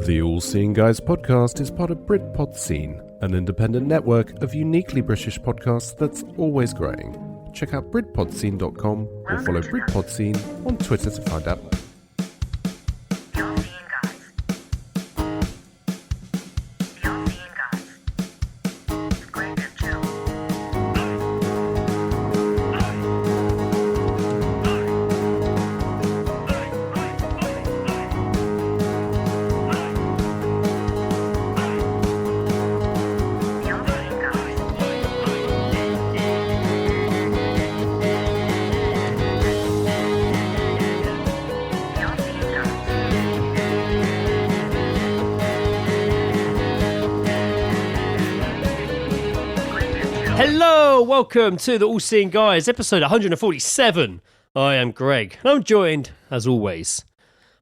The All Seeing Guys podcast is part of Britpod Scene, an independent network of uniquely British podcasts that's always growing. Check out BritpodScene.com or follow Britpod Scene on Twitter to find out more. Welcome to the All Seeing Guys, episode 147. I am Greg, and I'm joined, as always,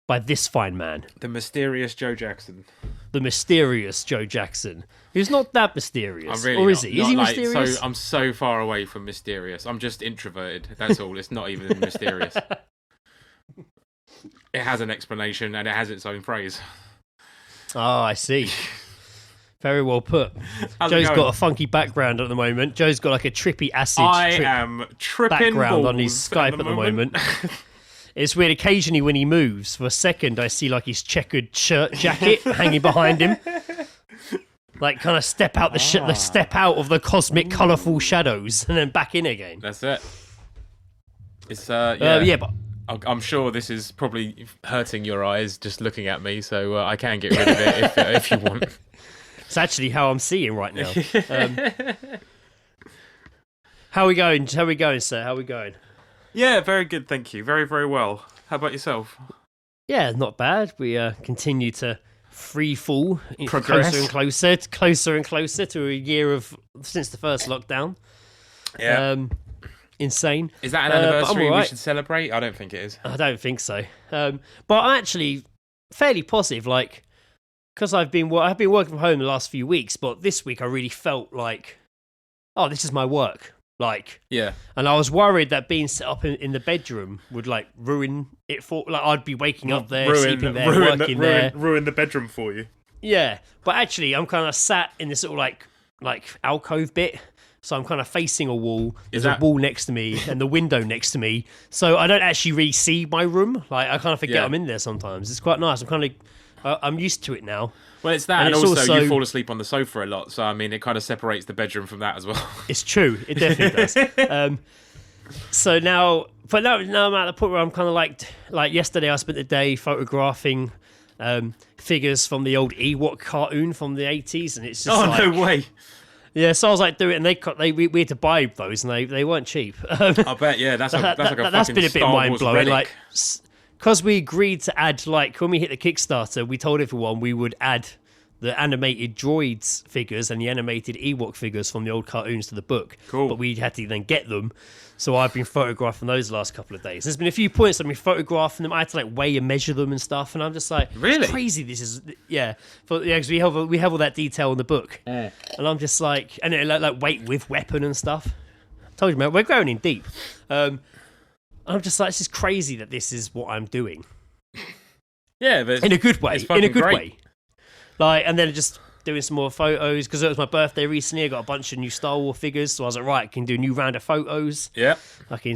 by this fine man. The mysterious Joe Jackson. The mysterious Joe Jackson. Who's not that mysterious. Really or is not, he? Is he like, mysterious? So I'm so far away from mysterious. I'm just introverted. That's all. It's not even mysterious. It has an explanation, and it has its own phrase. Oh, I see. Very well put. Joe's got a funky background at the moment. Joe's got like a trippy acid am tripping background on his Skype at the moment. It's weird. Occasionally when he moves, for a second I see like his checkered shirt jacket hanging behind him. Like kind of step out step out of the cosmic colourful shadows and then back in again. That's it. It's yeah. Yeah, but I'm sure this is probably hurting your eyes just looking at me, so I can get rid of it if you want. It's actually how I'm seeing right now. How are we going? How are we going, sir? How are we going? Yeah, very good, thank you. Very, very well. How about yourself? Yeah, not bad. We continue to free fall, Progress. closer and closer to a year since the first lockdown. Yeah. Insane. Is that an anniversary right. we should celebrate? I don't think it is. I don't think so. But I'm actually fairly positive, like, because I've been working from home the last few weeks, but this week I really felt like, oh, this is my work. Like, yeah. And I was worried that being set up in the bedroom would like ruin it for, like, I'd be waking up there, sleeping there, working there. Ruin the bedroom for you. Yeah. But actually, I'm kind of sat in this sort of like alcove bit. So I'm kind of facing a wall. There's a wall next to me and the window next to me. So I don't actually really see my room. Like, I kind of forget I'm in there sometimes. It's quite nice. I'm used to it now. Well, it's that, and also you fall asleep on the sofa a lot, so I mean, it kind of separates the bedroom from that as well. It's true, it definitely does. So now I'm at the point where I'm kind of like yesterday I spent the day photographing figures from the old Ewok cartoon from the 80s, and it's just no way. Yeah, so I was like, do it, and we had to buy those, and they weren't cheap. I bet, yeah, that's like a that's fucking been a bit Star Wars mind blowing, relic. like. Because we agreed to add, like, when we hit the Kickstarter, we told everyone we would add the animated droids figures and the animated Ewok figures from the old cartoons to the book. Cool. But we had to then get them. So I've been photographing those the last couple of days. There's been a few points I've been photographing them. I had to, like, weigh and measure them and stuff. And I'm just like, really? It's crazy this is. Yeah. Because we have all that detail in the book. And I'm just like, and it, like weight with weapon and stuff. I told you, man, we're going in deep. I'm just like, this is crazy that this is what I'm doing. Yeah, but in a good way. In a good great. way. Like, and then just doing some more photos because it was my birthday recently. I got a bunch of new Star Wars figures, so I was like, right, I can do a new round of photos. Yeah.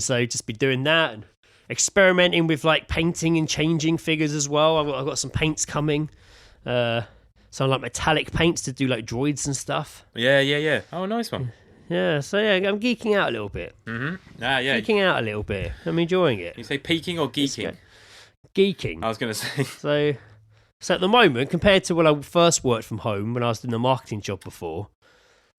So just be doing that and experimenting with like painting and changing figures as well. I've got some paints coming. Some like metallic paints to do like droids and stuff. Yeah. Oh, nice one. Yeah, so yeah, I'm geeking out a little bit. Mm-hmm. Yeah. Geeking out a little bit. I'm enjoying it. You say peaking or geeking? Geeking. I was going to say. So at the moment, compared to when I first worked from home, when I was doing the marketing job before,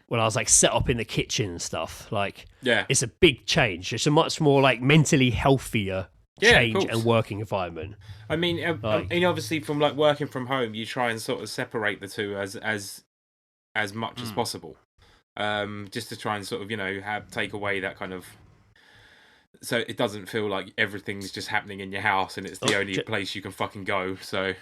when I was like set up in the kitchen and stuff, like, it's a big change. It's a much more like mentally healthier change and working environment. I mean, obviously from like working from home, you try and sort of separate the two as much as possible. Just to try and sort of, take away that kind of, so it doesn't feel like everything's just happening in your house and it's the only place you can fucking go. So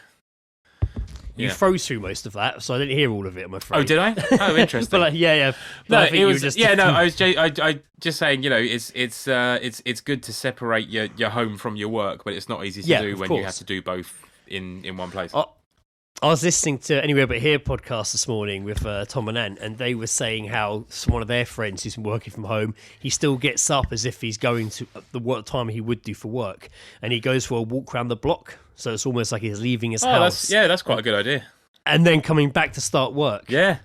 you froze through most of that, so I didn't hear all of it. I'm afraid. Oh, did I? Oh, interesting. But like, yeah. But no, I think it was just. Yeah, no. I was just saying. It's good to separate your home from your work, but it's not easy to do when you have to do both in one place. I was listening to Anywhere But Here podcast this morning with Tom and Ant, and they were saying how one of their friends who's been working from home, he still gets up as if he's going to the work time he would do for work, and he goes for a walk around the block. So it's almost like he's leaving his house. That's quite a good idea. And then coming back to start work. Yeah.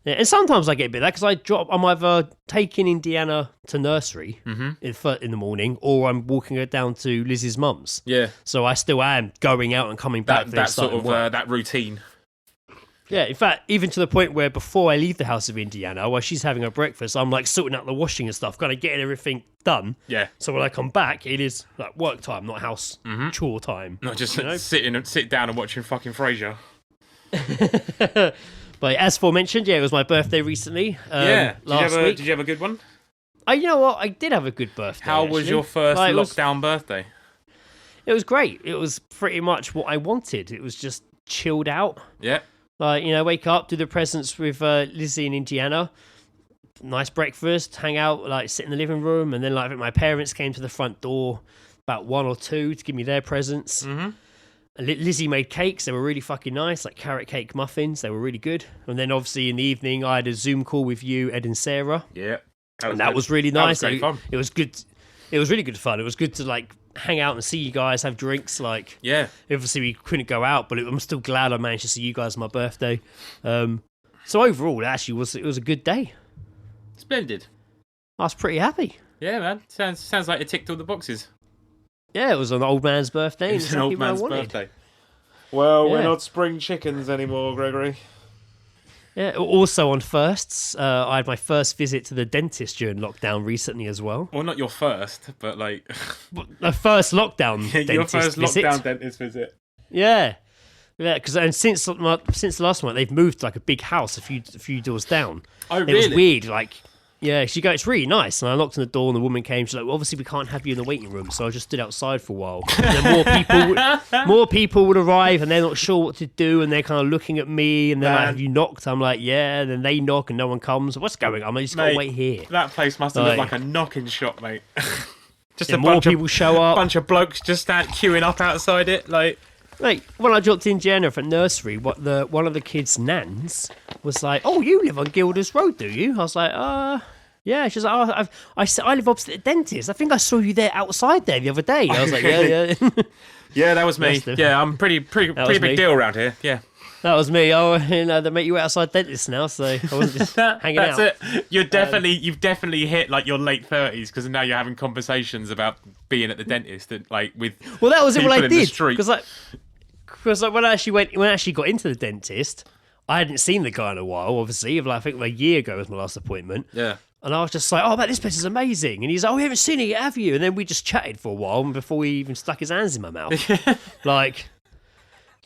Yeah, and sometimes I get a bit of that because I'm either taking Indiana to nursery in the morning, or I'm walking her down to Lizzie's mum's. Yeah. So I still am going out and coming back. That sort of that routine. Yeah, in fact, even to the point where before I leave the house of Indiana, while she's having her breakfast, I'm like sorting out the washing and stuff, kind of getting everything done. Yeah. So when I come back, it is like work time, not house chore time. Not just sit down and watching fucking Frasier. But as aforementioned, it was my birthday recently. Last week. Did you have a good one? You know what? I did have a good birthday. How was your first lockdown birthday? It was great. It was pretty much what I wanted. It was just chilled out. Yeah. Wake up, do the presents with Lizzie and Indiana. Nice breakfast, hang out, sit in the living room, and then I think my parents came to the front door about 1 or 2 to give me their presents. Mm-hmm. Lizzie made cakes. They were really fucking nice, like carrot cake muffins. They were really good. And then obviously in the evening, I had a Zoom call with you, Ed and Sarah. Yeah. That was really nice. That was great fun. It was good. It was really good fun. It was good to hang out and see you guys, have drinks. Yeah. Obviously we couldn't go out, but I'm still glad I managed to see you guys on my birthday. So overall, it was a good day. Splendid. I was pretty happy. Yeah, man. Sounds like it ticked all the boxes. Yeah, it was an old man's birthday. It's an old man's birthday. Well, we're not spring chickens anymore, Gregory. Yeah. Also on firsts, I had my first visit to the dentist during lockdown recently as well. Well, not your first, but the first lockdown dentist your first visit. lockdown dentist visit. Yeah. Yeah, because since the last one, they've moved to a big house a few doors down. Oh, really? It was weird, yeah, she goes, it's really nice. And I knocked on the door and the woman came. She's like, well, obviously we can't have you in the waiting room. So I just stood outside for a while. And then more people would arrive and they're not sure what to do. And they're kind of looking at me. And they're like, have you knocked? I'm like, yeah. And then they knock and no one comes. What's going on? I just got to wait here. That place must have looked like a knocking shop, mate. Just a more people show up. A bunch of blokes just queuing up outside it. When I dropped in Jenna for nursery, one of the kids' nans was like, "Oh, you live on Gilders Road, do you?" I was like, yeah. She's like, I live opposite the dentist. I think I saw you there outside there the other day. I was like, yeah. Yeah, that was me. Yeah, I'm pretty big deal around here. Yeah. That was me. Oh, they make you outside dentist now, so I wasn't just hanging out. That's it. You've definitely hit your late 30s because now you're having conversations about being at the dentist and with. Well, that was it. What I did because when I actually got into the dentist, I hadn't seen the guy in a while. Obviously, I think a year ago was my last appointment. Yeah. And I was just like, "Oh, man, this place is amazing." And he's like, "Oh, we haven't seen it yet, have you?" And then we just chatted for a while before he even stuck his hands in my mouth, just like,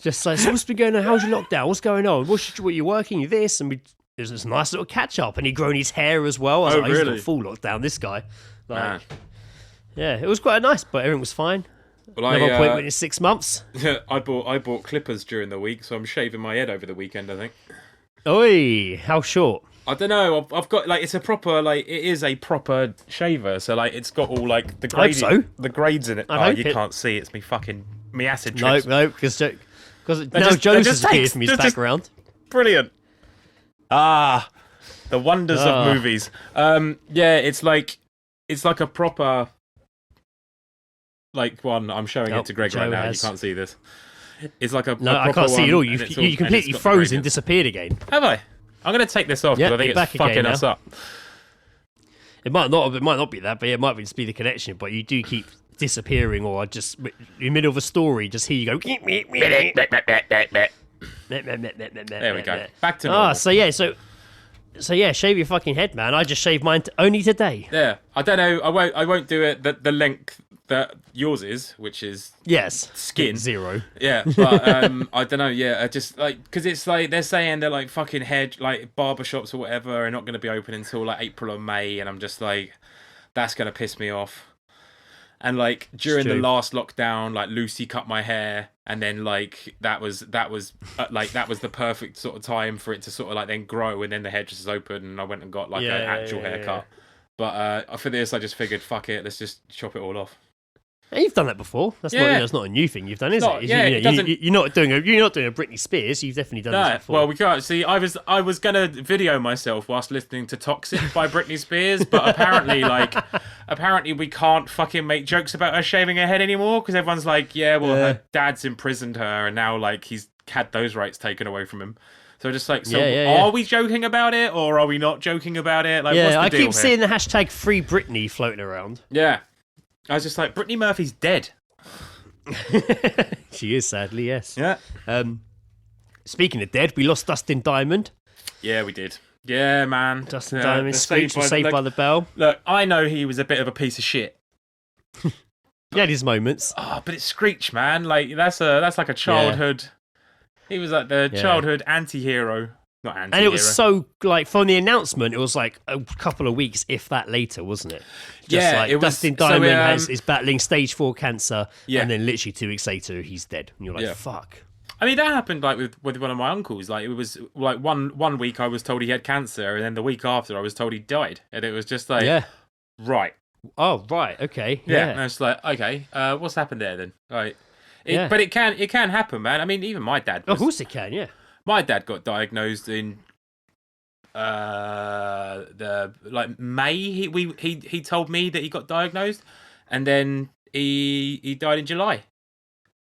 "So what's been going on? How's your lockdown? What's going on? What you working? You this?" And it was this nice little catch up. And he'd grown his hair as well. I was like, really? He's got full lockdown. This guy, yeah, it was quite nice, but everything was fine. Well, another appointment in 6 months. I bought clippers during the week, so I'm shaving my head over the weekend, I think. Oi, how short? I don't know. I've got it's a proper it is a proper shaver, so it's got all the grades, the grades in it. You can't see. It's me acid trips. No, because now Jonas has appeared from his background. Brilliant. The wonders of movies. Yeah, it's like a proper one. I'm showing it to Greg right now. You can't see this. It's like a I can't see it all. You completely froze and disappeared again. Have I? I'm going to take this off because I think it's fucking us up. It might not be that, but it might just be the connection. But you do keep disappearing, or just in the middle of a story, just hear you go. There we go. Back to normal. So yeah, shave your fucking head, man. I just shaved mine only today. Yeah, I don't know. I won't do it the length that yours is, which is skin 0. Yeah, but I don't know. Yeah, I just because it's they're saying that fucking hair barbershops or whatever are not going to be open until April or May, and I'm just that's going to piss me off. And during the last lockdown, Lucy cut my hair, and then that was the perfect sort of time for it to sort of then grow, and then the hairdresser's open, and I went and got an actual haircut. But for this, I just figured, fuck it, let's just chop it all off. And you've done that before. That's not a new thing you've done, is it? You're not doing a Britney Spears. You've definitely done this before. Well, we can't see. I was gonna video myself whilst listening to "Toxic" by Britney Spears, but apparently we can't fucking make jokes about her shaving her head anymore because everyone's like, her dad's imprisoned her, and now like he's had those rights taken away from him. So just like, are we joking about it or are we not joking about it? Like, what's the I deal keep seeing the hashtag Free Britney floating around. Yeah. I was just like, Brittany Murphy's dead. She is, sadly, yes. Yeah. Speaking of dead, we lost Dustin Diamond. Yeah, we did. Yeah, man. Dustin Diamond, Screech was Saved by the Bell. Look, I know he was a bit of a piece of shit. He had his moments. Oh, but it's Screech, man. Like, that's like a childhood... Yeah. He was like the childhood anti-hero. Not anti-hero. And it was so, like, from the announcement, it was like a couple of weeks, if that later, wasn't it? Just like, it was, Dustin Diamond is battling stage 4 cancer, and then literally 2 weeks later, he's dead. And you're like, fuck. I mean, that happened like with one of my uncles. Like, it was like one week I was told he had cancer, and then the week after I was told he died. And it was just like, right. Oh, right, okay. Yeah. And I was like, okay, what's happened there then? Like, but it can happen, man. I mean, even my dad. Of course it can, yeah. My dad got diagnosed in May. He told me that he got diagnosed, and then he died in July.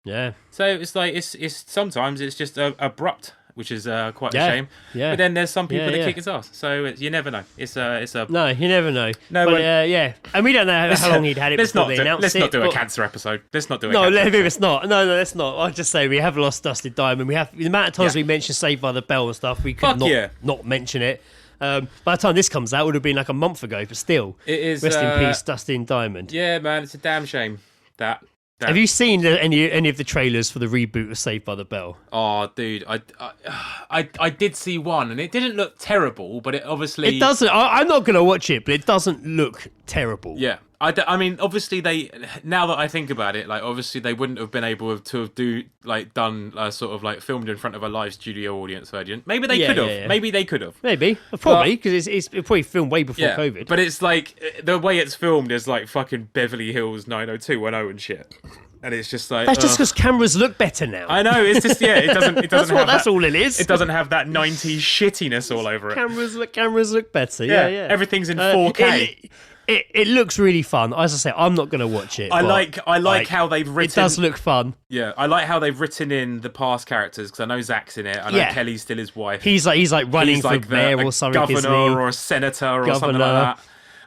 Yeah. So it's like it's sometimes it's just abrupt, which is quite a shame. Yeah. But then there's some people that kick his ass, so you never know. It's a no, you never know. No, but and we don't know how long he'd had it before they announced it. Let's not do a cancer episode. Let's not do a no, cancer episode. It's not. No, let's not. I'll just say we have lost Dustin Diamond. We have the amount of times we mentioned Saved by the Bell and stuff. We could not mention it. By the time this comes out, it would have been like a month ago. But still, it is. Rest in peace, Dustin Diamond. Yeah, man, it's a damn shame that. Have you seen any of the trailers for the reboot of Saved by the Bell? Oh, dude, I did see one, and it didn't look terrible, but it obviously... It doesn't. I'm not going to watch it, but it doesn't look terrible. Yeah. I mean, obviously now that I think about it, like, obviously they wouldn't have been able to have done sort of like filmed in front of a live studio audience version. Maybe they could have. Yeah. Maybe they could have. Maybe. Probably, because it's probably filmed way before COVID. But it's like, the way it's filmed is like fucking Beverly Hills 90210 and shit. And it's just like... That's just because cameras look better now. I know, it's just, it doesn't that's all it is. It doesn't have that 90s shittiness all over it. Cameras look better, yeah. Everything's in 4K. It looks really fun. As I say, I'm not going to watch it. I like how they've written... It does look fun. Yeah, I like how they've written in the past characters, because I know Zach's in it. I know Kelly's still his wife. He's like running for mayor or something, governor or a senator or something like that.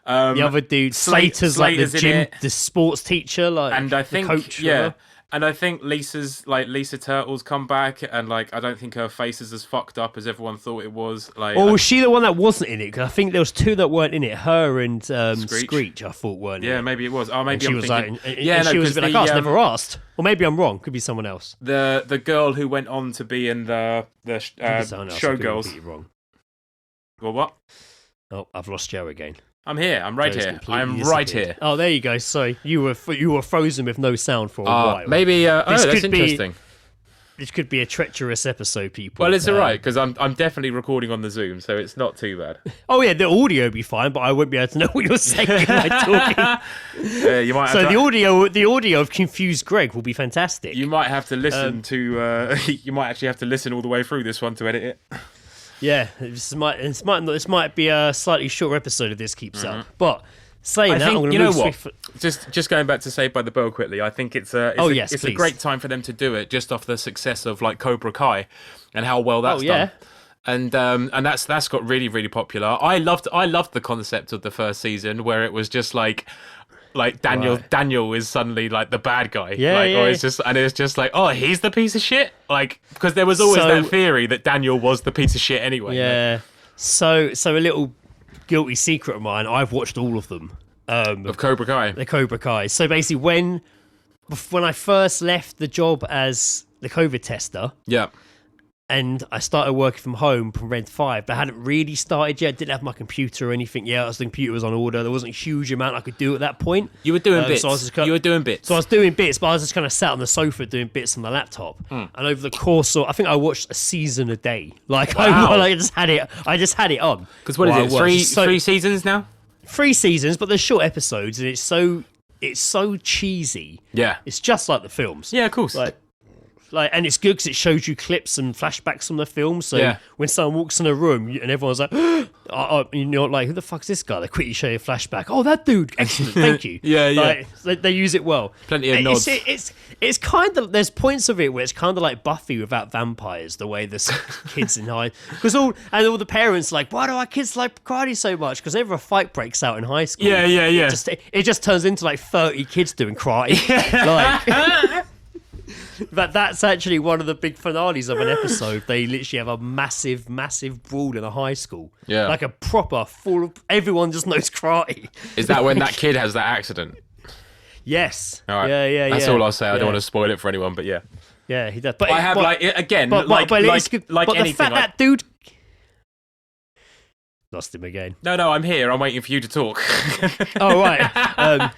The other dude, Slater's like the sports teacher, like, and I think, the coach. And I think Lisa Turtle's come back, and like I don't think her face is as fucked up as everyone thought it was. Like, was she the one that wasn't in it? Because I think there was 2 that weren't in it. Her and Screech, I thought weren't. Yeah, in it. Maybe it was. Oh, maybe and I'm she thinking. Was like, she was a bit like, I was never asked. Or maybe I'm wrong. Could be someone else. The girl who went on to be in the Showgirls. Wrong. Well, what? Oh, I've lost Joe again. I'm here. I'm right here. I'm right here. Oh, there you go. Sorry, you were frozen with no sound for a while. Maybe. That's interesting. This could be a treacherous episode, people. Well, it's alright because I'm definitely recording on the Zoom, so it's not too bad. Oh yeah, the audio will be fine, but I won't be able to know what you're saying when I'm talking. You might. The audio of confused Greg will be fantastic. You might have to listen to. You might actually have to listen all the way through this one to edit it. Yeah, this might be a slightly shorter episode if this keeps up. But saying that, I'm going to move swift. Just going back to Saved by the Bell quickly, I think it's a great time for them to do it, just off the success of like Cobra Kai and how well that's done. And that's got really, really popular. I loved the concept of the first season where it was just like Daniel is suddenly like the bad guy. It's just like, oh, he's the piece of shit. Like, because there was always that theory that Daniel was the piece of shit anyway. Yeah. Like. So a little guilty secret of mine, I've watched all of them. Of Cobra Kai. The Cobra Kai. So basically when I first left the job as the COVID tester. Yeah. And I started working from home from Red 5, but I hadn't really started yet. Didn't have my computer or anything yet. The computer was on order. There wasn't a huge amount I could do at that point. You were doing bits. So I was doing bits, but I was just kind of sat on the sofa doing bits on the laptop. And over the course of, I think I watched a season a day. Like, wow. I just had it on. Because what is it? Three seasons now? 3 seasons, but they're short episodes, and it's so it's so cheesy. Yeah. It's just like the films. Yeah, of course. Like, and it's good because it shows you clips and flashbacks from the film. So when someone walks in a room and everyone's like, you're like, who the fuck's this guy? They quickly show you a flashback. Oh, that dude. Excellent. Thank you. Yeah. Like, they use it well. Plenty of nods. It's kind of, there's points of it where it's kind of like Buffy without vampires, the way the kids in high, because all the parents are like, why do our kids like karate so much? Because whenever a fight breaks out in high school, it just turns into like 30 kids doing karate. Like. But that's actually one of the big finales of an episode. They literally have a massive, massive brawl in a high school. Yeah. Like a proper full, everyone just knows karate. Is that when that kid has that accident? Yes. All right. Yeah. That's all I'll say. I don't want to spoil it for anyone, but yeah. Yeah, he does. But I have like anything. The fact that dude lost him again. No, I'm here. I'm waiting for you to talk. Oh right.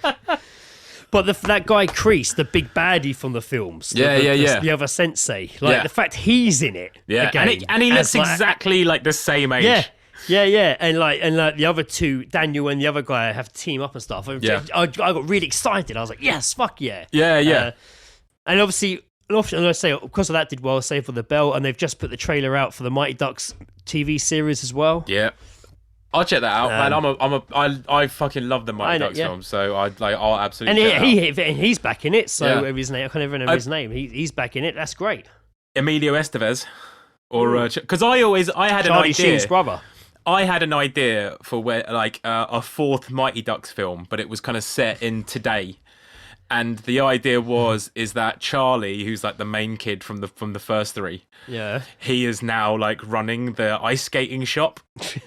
But that guy Kreese, the big baddie from the films, the other sensei, the fact he's in it, again, and he looks exactly like the same age. Yeah, and the other two, Daniel and the other guy, have to team up and stuff. I got really excited. I was like, yes, fuck yeah, yeah. And obviously, I say because of that, did well, Save for the Bell, and they've just put the trailer out for the Mighty Ducks TV series as well. Yeah. I'll check that out, man. I fucking love the Mighty Ducks films, so I'll absolutely. And he's back in it. So his name, I can't even remember his name. He's back in it. That's great. Emilio Estevez, or because I had Charlie an idea. Sheen's brother. I had an idea for where a fourth Mighty Ducks film, but it was kind of set in today. And the idea is that Charlie, who's like the main kid from the first three, he is now like running the ice skating shop,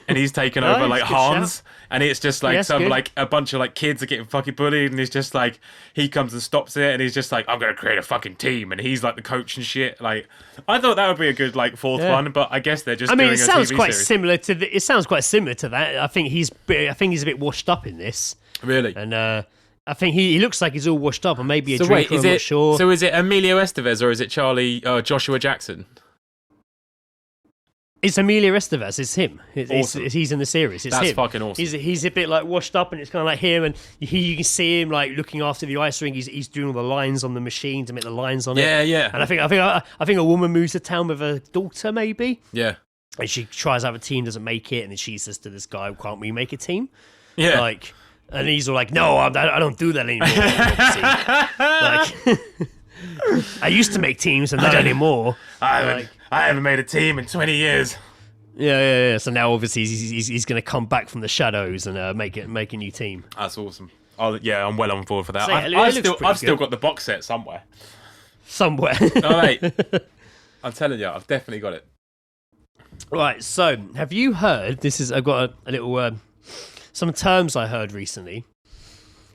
and he's taken over like Hans, and it's just like like a bunch of like kids are getting fucking bullied, and he's just like he comes and stops it, and he's just like, I'm gonna create a fucking team, and he's like the coach and shit. Like I thought that would be a good like fourth one, but I guess they're just. I mean, it sounds quite similar to. It sounds quite similar to that. I think he's a bit washed up in this. Really, and. I think he looks like he's all washed up, and maybe a drinker. I'm not sure. So is it Emilio Estevez or is it Joshua Jackson? It's Emilio Estevez. It's him. Awesome. He's in the series. It's That's him. Fucking awesome. He's a bit like washed up, and it's kind of like him, and you can see him like looking after the ice rink. He's doing all the lines on the machine to make the lines on it. Yeah. And I think a woman moves to town with her daughter, maybe. Yeah. And she tries to have a team, doesn't make it, and then she says to this guy, "Can't we make a team?" Yeah. Like. And he's all like, no, I don't do that anymore. I used to make teams and not anymore. I haven't made a team in 20 years. Yeah. So now obviously he's going to come back from the shadows and make a new team. That's awesome. I'm well on board for that. So, I've still got the box set somewhere. All right. I'm telling you, I've definitely got it. Right, so have you heard, I've got a little... some terms I heard recently.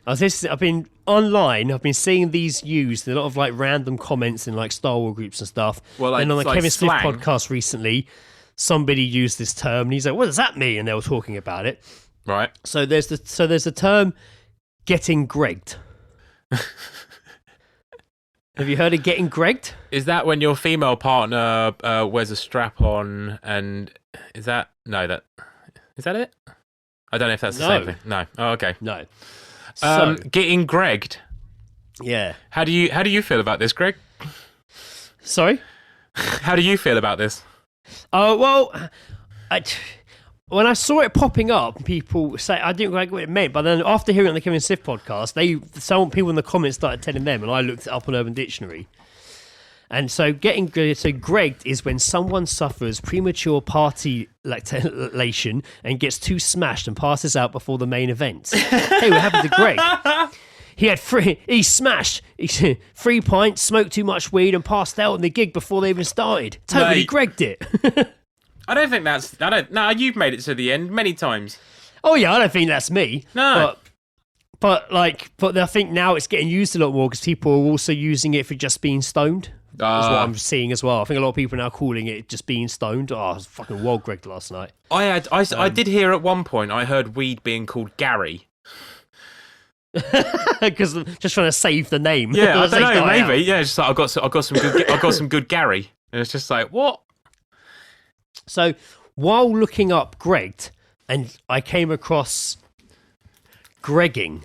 I've been online. I've been seeing these used in a lot of like random comments in like Star Wars groups and stuff. Well, like, and on the Kevin Smith slang. podcast recently, somebody used this term, and he's like, "What does that mean?" And they were talking about it. Right. So there's the term "getting gregged." Have you heard of getting gregged? Is that when your female partner wears a strap on, and is that it? I don't know if that's the same thing. No. Oh, okay. No. Getting gregged. Yeah. How do you feel about this, Greg? Sorry? How do you feel about this? Oh, well, when I saw it popping up, people say, I didn't like what it meant, but then after hearing it on the Kevin Smith podcast, some people in the comments started telling them, and I looked it up on Urban Dictionary. And so gregged is when someone suffers premature party lactation and gets too smashed and passes out before the main event. Hey, what happened to Greg? He smashed 3 pints, smoked too much weed and passed out on the gig before they even started. Totally gregged it. I don't think you've made it to the end many times. Oh yeah, I don't think that's me. No. But I think now it's getting used a lot more because people are also using it for just being stoned. That's what I'm seeing as well. I think a lot of people are now calling it just being stoned. Oh, I was fucking wild Greg last night. I did hear at one point, I heard weed being called Gary. Because I'm just trying to save the name. Yeah, I don't know, maybe. Yeah, just like I got some good Gary. And it's just like, what? So while looking up Gregged, and I came across Gregging.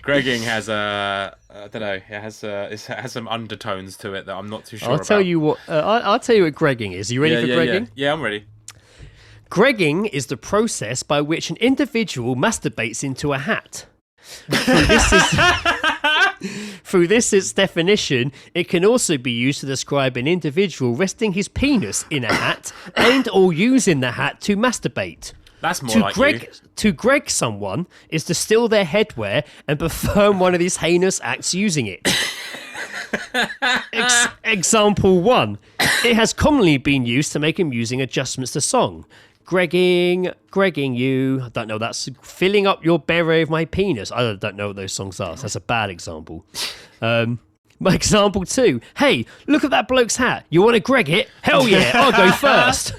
Gregging has I don't know. It has some undertones to it that I'm not too sure I'll about. tell you what. I'll tell you what Gregging is. Are you ready for Gregging? Yeah, I'm ready. Gregging is the process by which an individual masturbates into a hat. Through its definition, it can also be used to describe an individual resting his penis in a hat and or using the hat to masturbate. That's more like you. To greg someone is to steal their headwear and perform one of these heinous acts using it. Example 1. It has commonly been used to make amusing adjustments to song. Gregging you. I don't know. That's filling up your beret with my penis. I don't know what those songs are. So that's a bad example. My example 2. Hey, look at that bloke's hat. You want to greg it? Hell yeah, I'll go first.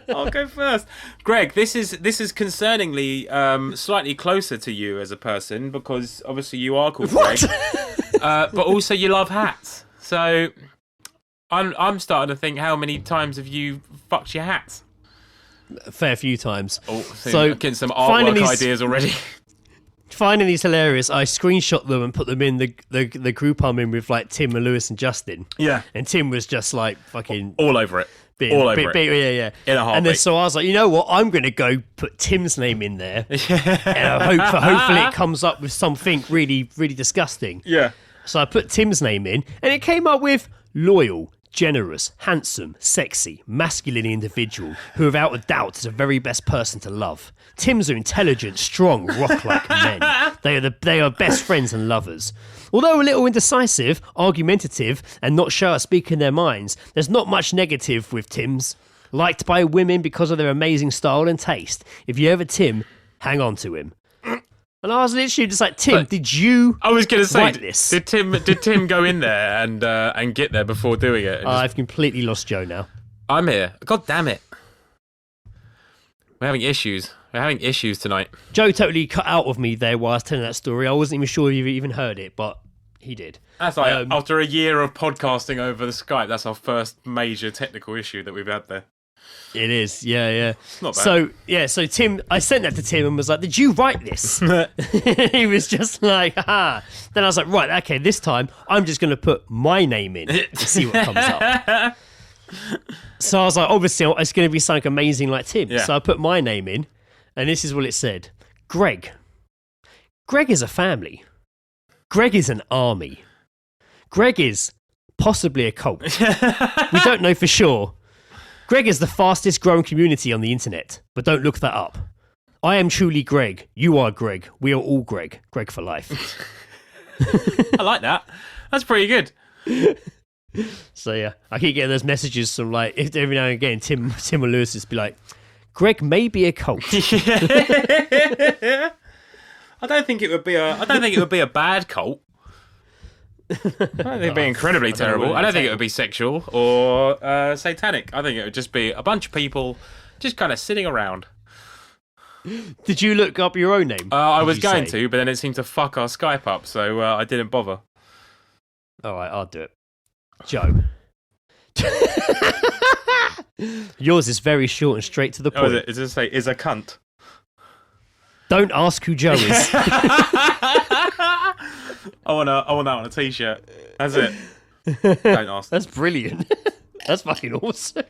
I'll go first. Greg, this is concerningly slightly closer to you as a person because obviously you are called Greg, but also you love hats. So I'm starting to think, how many times have you fucked your hats? A fair few times. Oh, so getting some artwork ideas already. Finding these hilarious, I screenshot them and put them in the group I'm in with like Tim and Lewis and Justin. Yeah, and Tim was just like fucking all over it. Yeah. In a heartbeat. And then so I was like, you know what? I'm going to go put Tim's name in there, and hopefully it comes up with something really, really disgusting. Yeah. So I put Tim's name in, and it came up with loyal, generous, handsome, sexy, masculine individual who without a doubt is the very best person to love. Tims are intelligent, strong, rock-like men. They are best friends and lovers. Although a little indecisive, argumentative, and not sure at speaking their minds, there's not much negative with Tims. Liked by women because of their amazing style and taste. If you ever Tim, hang on to him. And I was literally just like, Tim, did you write this? Did Tim go in there and get there before doing it? I've completely lost Joe now. I'm here. God damn it. We're having issues. We're having issues tonight. Joe totally cut out of me there while I was telling that story. I wasn't even sure you even heard it, but he did. That's like, after a year of podcasting over the Skype, that's our first major technical issue that we've had there. It is, yeah. Not bad. So Tim, I sent that to Tim and was like, did you write this? He was just like, ha. Then I was like, right, okay, this time I'm just going to put my name in to see what comes up. So I was like, obviously, it's going to be something amazing like Tim. Yeah. So I put my name in, and this is what it said. Greg. Greg is a family. Greg is an army. Greg is possibly a cult. We don't know for sure. Greg is the fastest growing community on the internet, but don't look that up. I am truly Greg. You are Greg. We are all Greg. Greg for life. I like that. That's pretty good. So yeah, I keep getting those messages from like every now and again. Tim or Lewis just be like, Greg may be a cult. I don't think it would be a bad cult. I don't think it'd be incredibly terrible. I don't think it would be sexual or satanic. I think it would just be a bunch of people just kind of sitting around. Did you look up your own name? I was going to, but then it seemed to fuck our Skype up, so I didn't bother. All right, I'll do it. Joe. Yours is very short and straight to the point. Oh, is it say is a cunt? Don't ask who Joe is. I want that on a t-shirt. That's it. Don't ask. That's brilliant. That's fucking awesome.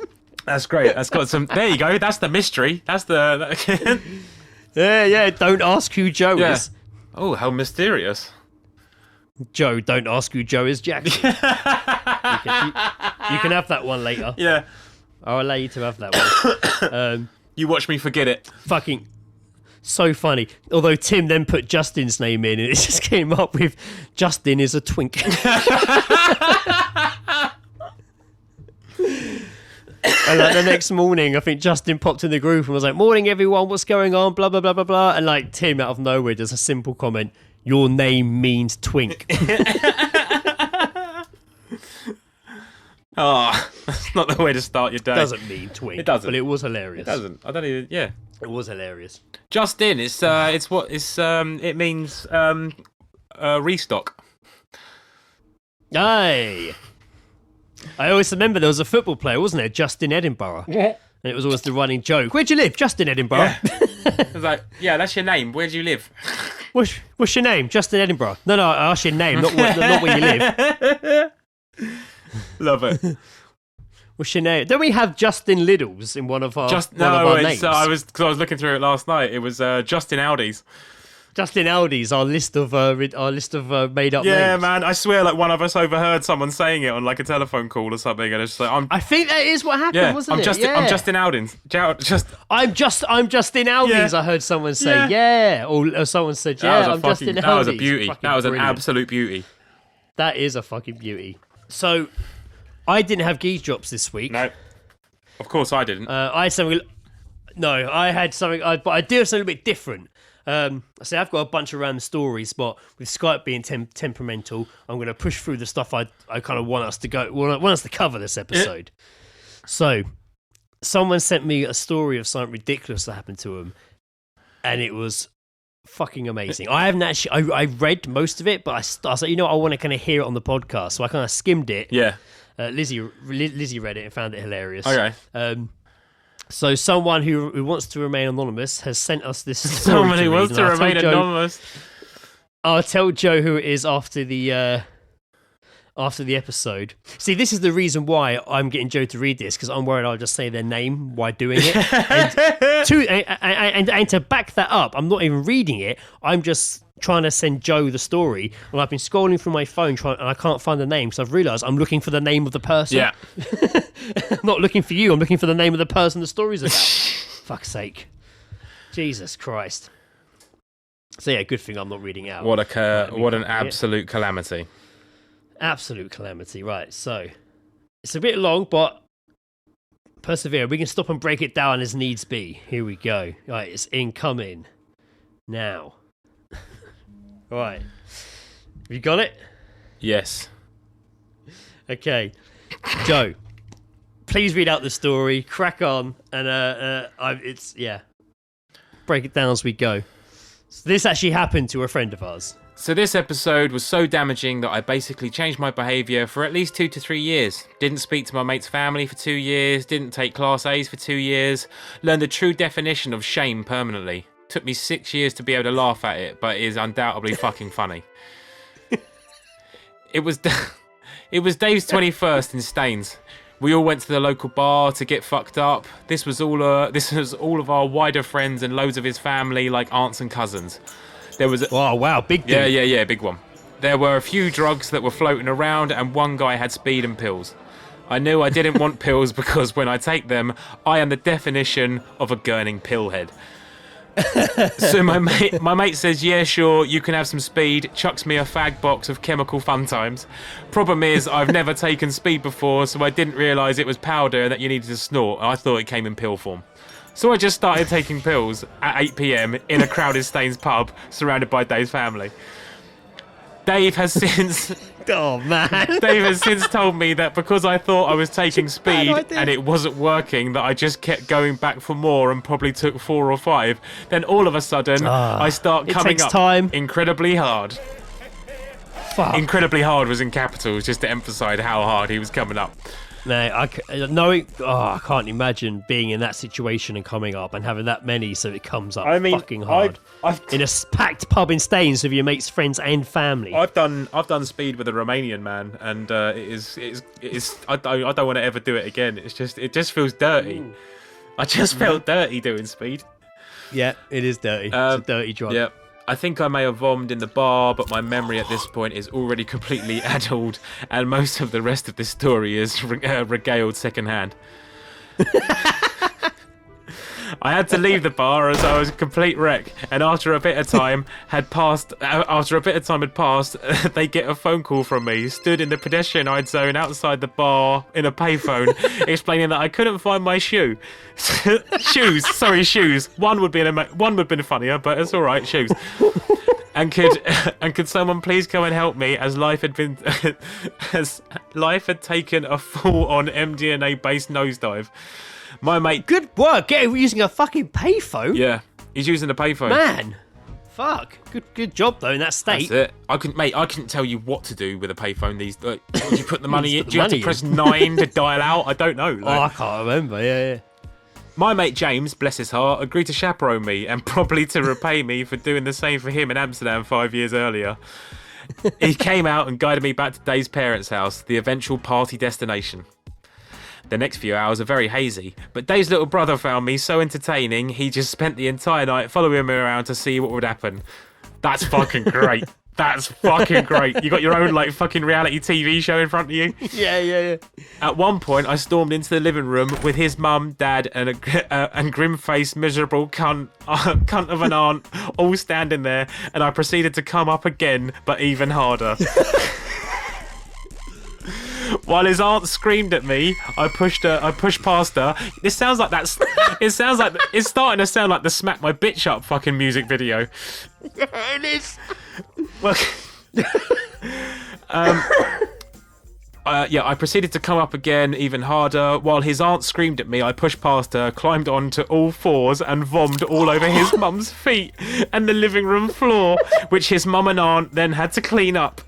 That's great. That's got some. There you go. That's the mystery. That's the. Yeah. Don't ask who Joe is. Oh, how mysterious. Joe, don't ask who Joe is, Jack. You can have that one later. Yeah. I'll allow you to have that one. You watch me forget it. Fucking so funny. Although Tim then put Justin's name in and it just came up with Justin is a twink. And like the next morning, I think Justin popped in the group and was like, morning everyone, what's going on? Blah, blah, blah, blah, blah. And like Tim out of nowhere does a simple comment, your name means twink. Oh, that's not the way to start your day. It doesn't mean twink. It doesn't. But it was hilarious. It doesn't. I don't even. Yeah. It was hilarious. Justin, it means restock. Aye. I always remember there was a football player, wasn't there? Justin Edinburgh. Yeah. And it was always the running joke. Where'd you live? Justin Edinburgh. Yeah. I was like, yeah, that's your name. Where do you live? What's your name? Justin Edinburgh. No, I asked your name, not where you live. Love it. What's your name? Don't we have Justin Liddles in one of our names? I was looking through it last night. It was Justin Aldi's. Justin Aldi's our list of made up names. Yeah, man. I swear, like one of us overheard someone saying it on like a telephone call or something, and it's just like I think that is what happened, wasn't it? I'm Justin Aldi's. I'm Justin Aldi's. Yeah. I heard someone say or someone said Justin Aldi's. That was a beauty. That was brilliant. An absolute beauty. That is a fucking beauty. So, I didn't have geese drops this week. No, of course I didn't. I had something. No, I had something. But I do have something a bit different. I say I've got a bunch of random stories, but with Skype being temperamental, I'm going to push through the stuff I kind of want us to cover this episode. So, someone sent me a story of something ridiculous that happened to him, and it was fucking amazing. I haven't actually. I read most of it, but I was like, I want to kind of hear it on the podcast, so I kind of skimmed it. Yeah. Lizzie read it and found it hilarious. Okay. So someone who wants to remain anonymous has sent us this story. Someone who wants to remain anonymous. I'll tell Joe who it is after the episode. See, this is the reason why I'm getting Joe to read this, because I'm worried I'll just say their name while doing it. and to back that up, I'm not even reading it. I'm just trying to send Joe the story, and I've been scrolling through my phone and I can't find the name, because I've realised I'm looking for the name of the person. Yeah. I'm not looking for you. I'm looking for the name of the person the story's about. Fuck's sake. Jesus Christ. So yeah, good thing I'm not reading out. What an absolute calamity. Absolute calamity. Right, so it's a bit long, but persevere. We can stop and break it down as needs be. Here we go. Right, it's incoming now. Right. You got it? Yes. Okay. Joe, please read out the story. Crack on, and break it down as we go. So this actually happened to a friend of ours. So this episode was so damaging that I basically changed my behaviour for at least 2 to 3 years. Didn't speak to my mate's family for 2 years, didn't take Class A's for 2 years, learned the true definition of shame permanently. Took me 6 years to be able to laugh at it, but it is undoubtedly fucking funny. It was Dave's 21st in Staines. We all went to the local bar to get fucked up. This was all of our wider friends and loads of his family, like aunts and cousins. There was oh wow, big deal. Yeah, big one. There were a few drugs that were floating around, and one guy had speed and pills. I knew I didn't want pills because when I take them, I am the definition of a gurning pillhead. So my mate says, yeah, sure, you can have some speed, chucks me a fag box of chemical fun times. Problem is, I've never taken speed before, so I didn't realise it was powder and that you needed to snort. I thought it came in pill form. So I just started taking pills at 8 p.m. in a crowded Staines pub, surrounded by Dave's family. Dave has since told me that because I thought I was taking speed and it wasn't working, that I just kept going back for more and probably took 4 or 5. Then all of a sudden, I start coming up incredibly hard. Fuck. Incredibly hard was in capitals, just to emphasise how hard he was coming up. No, I can't imagine being in that situation and coming up and having that many, so it comes up fucking hard. In a packed pub in Staines with your mates, friends, and family. I've done speed with a Romanian man, and it is. I don't want to ever do it again. It just feels dirty. Ooh. I just felt dirty doing speed. Yeah, it is dirty. It's a dirty drug. Yeah. I think I may have vomited in the bar, but my memory at this point is already completely addled, and most of the rest of this story is regaled secondhand. I had to leave the bar as I was a complete wreck, and after a bit of time had passed, they get a phone call from me, stood in the pedestrianised zone outside the bar in a payphone, explaining that I couldn't find my shoe. Shoes. One would have been funnier, but it's all right. Shoes. And could someone please come and help me, as life had taken a full-on MDMA-based nosedive. My mate... Good work. Using a fucking payphone. Yeah, he's using a payphone. Man, fuck. Good job though in that state. That's it. I couldn't tell you what to do with a payphone. You put the money in. Do you have to press 9 to dial out? I don't know. I can't remember. Yeah. My mate James, bless his heart, agreed to chaperone me and probably to repay me for doing the same for him in Amsterdam 5 years earlier. He came out and guided me back to Dave's parents' house, the eventual party destination. The next few hours are very hazy, but Dave's little brother found me so entertaining, he just spent the entire night following me around to see what would happen. That's fucking great. That's fucking great. You got your own, like, fucking reality TV show in front of you. Yeah. At one point, I stormed into the living room with his mum, dad, and grim-faced, miserable cunt of an aunt all standing there, and I proceeded to come up again, but even harder. While his aunt screamed at me, I pushed past her. It's starting to sound like the Smack My Bitch Up fucking music video. Yeah, it is. Well, I proceeded to come up again even harder. While his aunt screamed at me, I pushed past her, climbed onto all fours and vommed all over his mum's feet and the living room floor, which his mum and aunt then had to clean up.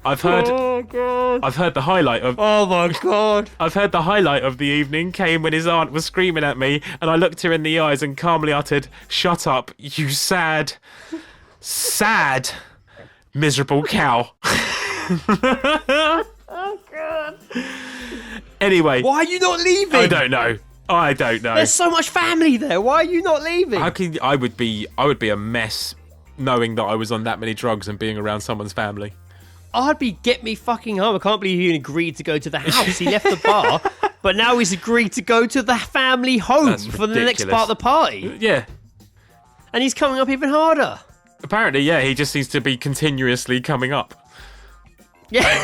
I've heard the highlight of... Oh, my God. I've heard the highlight of the evening came when his aunt was screaming at me, and I looked her in the eyes and calmly uttered, "Shut up, you sad, miserable cow." Oh, God. Anyway. Why are you not leaving? I don't know. There's so much family there. Why are you not leaving? I would be a mess knowing that I was on that many drugs and being around someone's family. I'd be get me fucking home. I can't believe he agreed to go to the house. He left the bar, but now he's agreed to go to the family home for the next part of the party. Yeah. And he's coming up even harder. Apparently, yeah, he just seems to be continuously coming up. Yeah.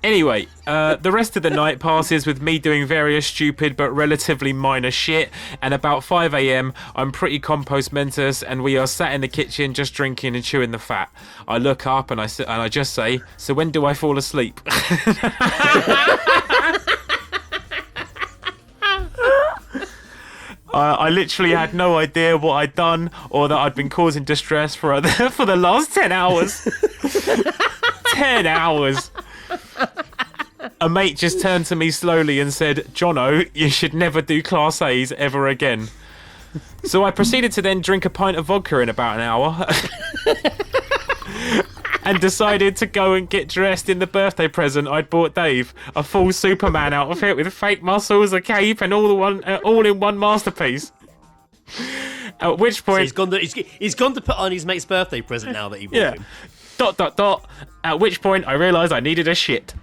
Anyway, the rest of the night passes with me doing various stupid but relatively minor shit, and about 5 a.m. I'm pretty compost mentis and we are sat in the kitchen just drinking and chewing the fat. I look up and I just say, "So when do I fall asleep?" I literally had no idea what I'd done or that I'd been causing distress for the last 10 hours. 10 hours. A mate just turned to me slowly and said, "Jono, you should never do Class A's ever again." So I proceeded to then drink a pint of vodka in about an hour and decided to go and get dressed in the birthday present I'd bought Dave, a full Superman outfit with fake muscles, a cape, and all in one masterpiece. At which point... So he's gone to put on his mate's birthday present now that he bought him. ... At which point I realised I needed a shit.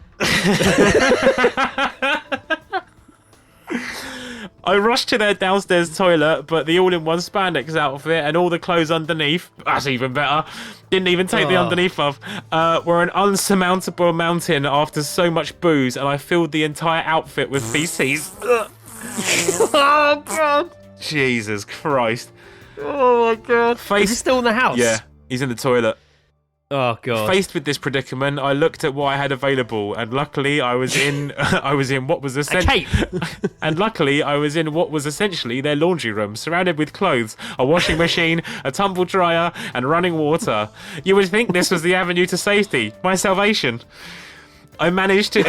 I rushed to their downstairs toilet, but the all-in-one spandex outfit and all the clothes underneath, that's even better, didn't even take the underneath off, were an unsurmountable mountain after so much booze, and I filled the entire outfit with feces. Oh, God. Jesus Christ. Oh, my God. Is he still in the house? Yeah, he's in the toilet. Oh, God. Faced with this predicament, I looked at what I had available, and luckily I was in what was essentially their laundry room, surrounded with clothes, a washing machine, a tumble dryer, and running water. You would think this was the avenue to safety, my salvation. I managed to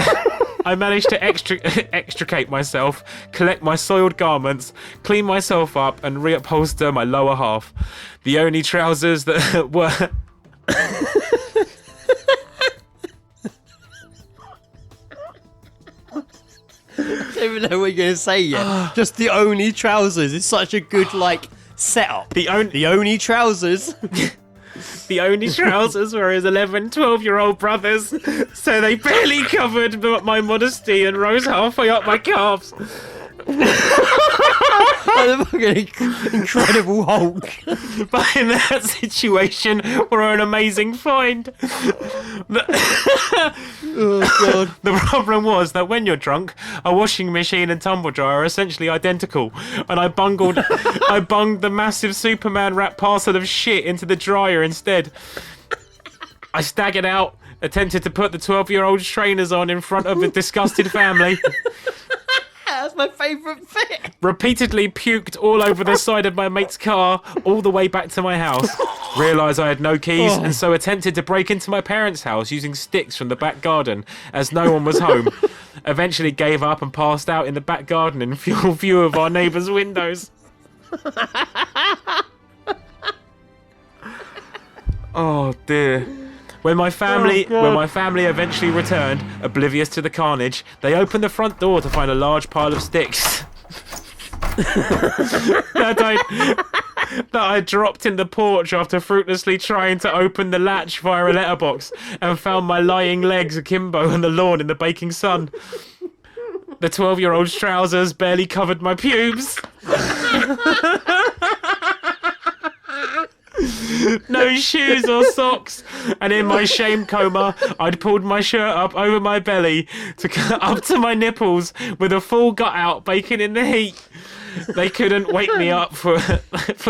extricate myself, collect my soiled garments, clean myself up, and reupholster my lower half. The only trousers that were... I don't even know what you're going to say yet. Just the only trousers. It's such a good, setup. The only trousers. The only trousers were his 11, 12-year-old brothers, so they barely covered my modesty and rose halfway up my calves. I'm a fucking Incredible Hulk. But in that situation, we're an amazing find. Oh, God. The problem was that when you're drunk, a washing machine and tumble dryer are essentially identical, and I bunged the massive Superman wrap parcel of shit into the dryer instead. I staggered out, attempted to put the 12-year-old trainers on in front of a disgusted family. That's my favourite bit. Repeatedly puked all over the side of my mate's car, all the way back to my house. Realised I had no keys, and so attempted to break into my parents' house using sticks from the back garden, as no one was home. eventually gave up and passed out in the back garden in full view of our neighbour's windows. Oh dear. When my family eventually returned, oblivious to the carnage, they opened the front door to find a large pile of sticks that I dropped in the porch after fruitlessly trying to open the latch via a letterbox, and found my lying legs akimbo on the lawn in the baking sun. The 12-year-old's trousers barely covered my pubes. No shoes or socks, and in my shame coma, I'd pulled my shirt up over my belly up to my nipples with a full gut out, baking in the heat. They couldn't wake me up for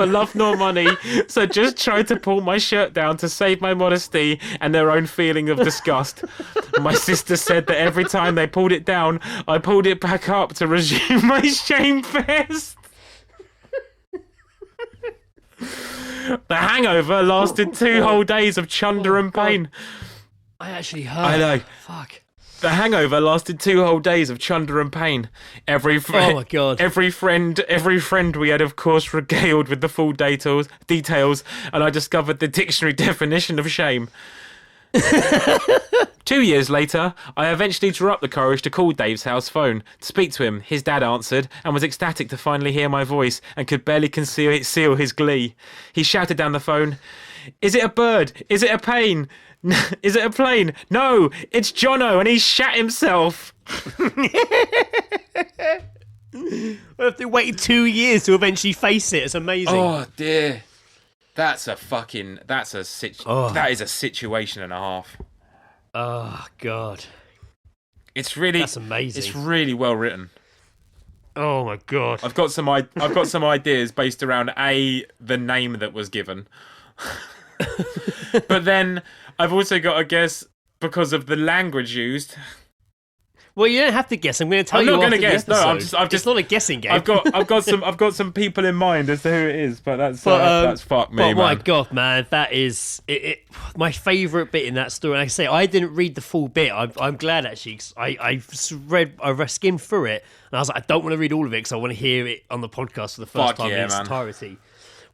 love nor money, so just tried to pull my shirt down to save my modesty and their own feeling of disgust. My sister said that every time they pulled it down, I pulled it back up to resume my shame fest. The hangover lasted 2 whole days of chunder and pain. I actually heard. I know. Fuck. The hangover lasted 2 whole days of chunder and pain. Oh my God. Every friend we had, of course, regaled with the full details, and I discovered the dictionary definition of shame. 2 years later, I eventually drew up the courage to call Dave's house phone to speak to him. His dad answered and was ecstatic to finally hear my voice and could barely conceal his glee. He shouted down the phone, "Is it a bird? Is it a plane? Is it a plane? No, it's Jono and he shat himself." Well, if they waited 2 years to eventually face it, it's amazing. Oh dear. That is a situation and a half. Oh God. That's amazing. It's really well written. Oh my God. I've got some ideas based around the name that was given. But then I've also got a guess because of the language used. Well, you don't have to guess. I'm going to tell you. I'm not going to guess. No, It's not a guessing game. I've got some people in mind as to who it is, but that's fuck me, but man. My God, man, that is my favourite bit in that story. And like I say, I didn't read the full bit. I'm glad actually, because I skimmed through it, and I was like, I don't want to read all of it because I want to hear it on the podcast for the first time in its entirety.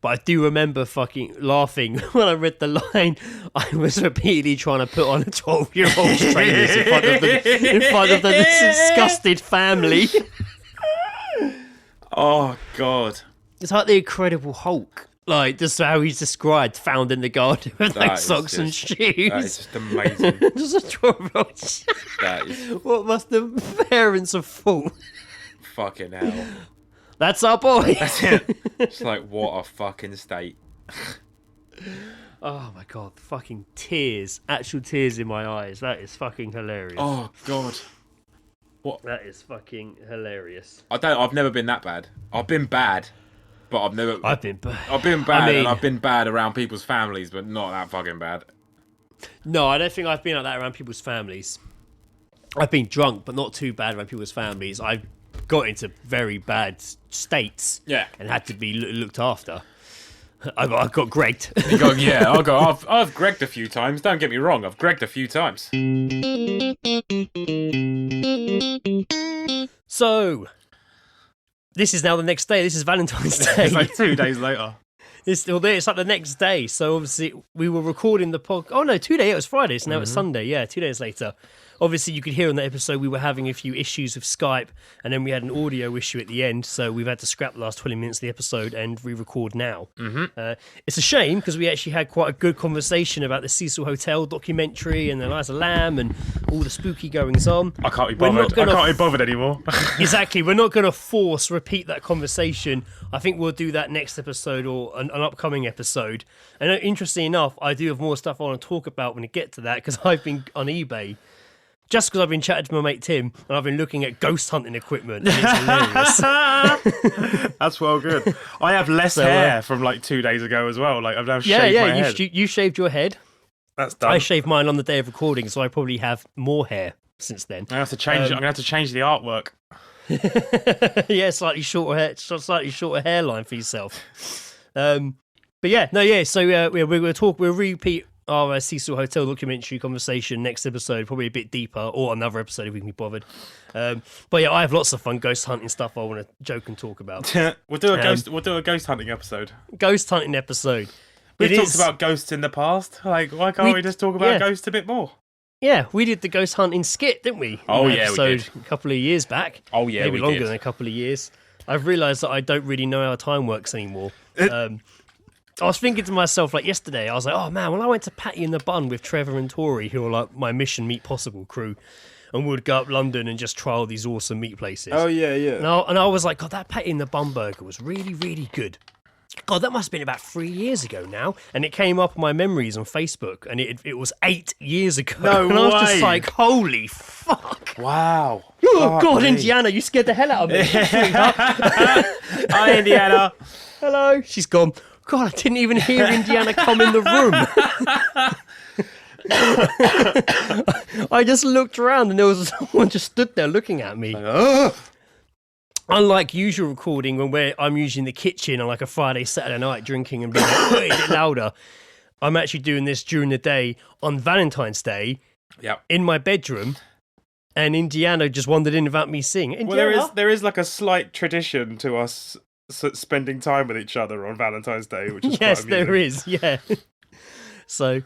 But I do remember fucking laughing when I read the line. I was repeatedly trying to put on a 12-year-old's trainers in front of the disgusted family. Oh God! It's like the Incredible Hulk, like just how he's described, found in the garden with like socks and shoes. That is just amazing. Just a 12-year-old. That is What must the parents have thought? fucking hell. That's our boy. That's it. It's like, what a fucking state. Oh my God, fucking tears, actual tears in my eyes. That is fucking hilarious. Oh God. What? That is fucking hilarious. I've never been that bad. I've been bad, but I've been bad. And I've been bad around people's families, but not that fucking bad. No, I don't think I've been like that around people's families. I've been drunk, but not too bad around people's families. I've got into very bad states, and had to be looked after. I got Gregged. I've Gregged a few times. Don't get me wrong, I've Gregged a few times. So, this is now the next day. This is Valentine's Day. It's like 2 days later. It's like the next day. So obviously we were recording the podcast. Oh no, 2 days. It was Friday. So now it's Sunday. Yeah, 2 days later. Obviously, you could hear on that episode we were having a few issues with Skype, and then we had an audio issue at the end, so we've had to scrap the last 20 minutes of the episode and re-record now. It's a shame, because we actually had quite a good conversation about the Cecil Hotel documentary and Eliza Lamb and all the spooky goings-on. I can't be bothered. I can't be bothered anymore. Exactly. We're not going to repeat that conversation. I think we'll do that next episode or an upcoming episode. And interestingly enough, I do have more stuff I want to talk about when we get to that, because I've been on eBay. Just because I've been chatting to my mate Tim and I've been looking at ghost hunting equipment. And it's hilarious. That's well good. I have less hair from like 2 days ago as well. Like I've now shaved my head. You shaved your head. That's done. I shaved mine on the day of recording, so I probably have more hair since then. I have to change. I'm gonna have to change the artwork. Yeah, slightly shorter hairline for yourself. So we'll repeat our Cecil Hotel documentary conversation next episode, probably a bit deeper, or another episode if we can be bothered. But yeah, I have lots of fun ghost hunting stuff I want to joke and talk about. We'll do a ghost hunting episode. Ghost hunting episode. We've talked about ghosts in the past. Like, why can't we just talk about ghosts a bit more? Yeah, we did the ghost hunting skit, didn't we? Oh, yeah, we did. A couple of years back. Oh, yeah, maybe longer than a couple of years. I've realised that I don't really know how time works anymore. I was thinking to myself, like, yesterday, I was like, oh, man, when I went to Patty in the Bun with Trevor and Tori, who are, like, my Mission Meat Possible crew, and we'd go up London and just try all these awesome meat places. Oh, yeah. And I was like, God, that Patty in the Bun burger was really, really good. God, that must have been about 3 years ago now. And it came up on my memories on Facebook, and it was 8 years ago. No and I was way. just like, holy fuck. Wow. Oh, God, Indiana, you scared the hell out of me. Hi, Indiana. Hello. She's gone, God, I didn't even hear Indiana come in the room. I just looked around, and there was someone just stood there looking at me. Unlike usual recording when I'm usually in the kitchen on like a Friday, Saturday night drinking and being like, a bit louder, I'm actually doing this during the day on Valentine's Day in my bedroom, and Indiana just wandered in without me seeing. Indiana? Well, there is like a slight tradition to us spending time with each other on Valentine's Day, which is yes, quite amusing. there is, yeah. So,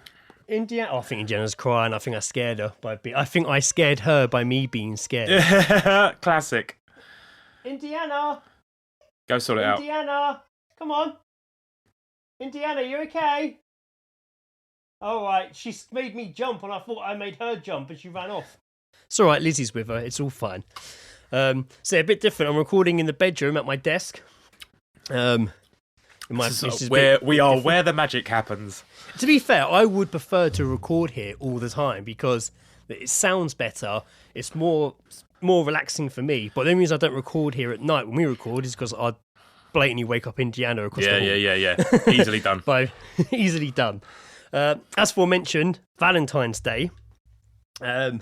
Indiana, I think Indiana's crying. I think I scared her I think I scared her by me being scared. Classic. Indiana! Go sort it out. Indiana! Come on! Indiana, you okay? Alright, she made me jump and I thought I made her jump and she ran off. It's alright, Lizzie's with her, it's all fine. So a bit different, I'm recording in the bedroom at my desk. Where the magic happens. To be fair, I would prefer to record here all the time because it sounds better, it's more relaxing for me, but the only reason I don't record here at night when we record is because I blatantly wake up Indiana across the hall. Yeah. Easily done. Easily done. As aforementioned, Valentine's Day. Not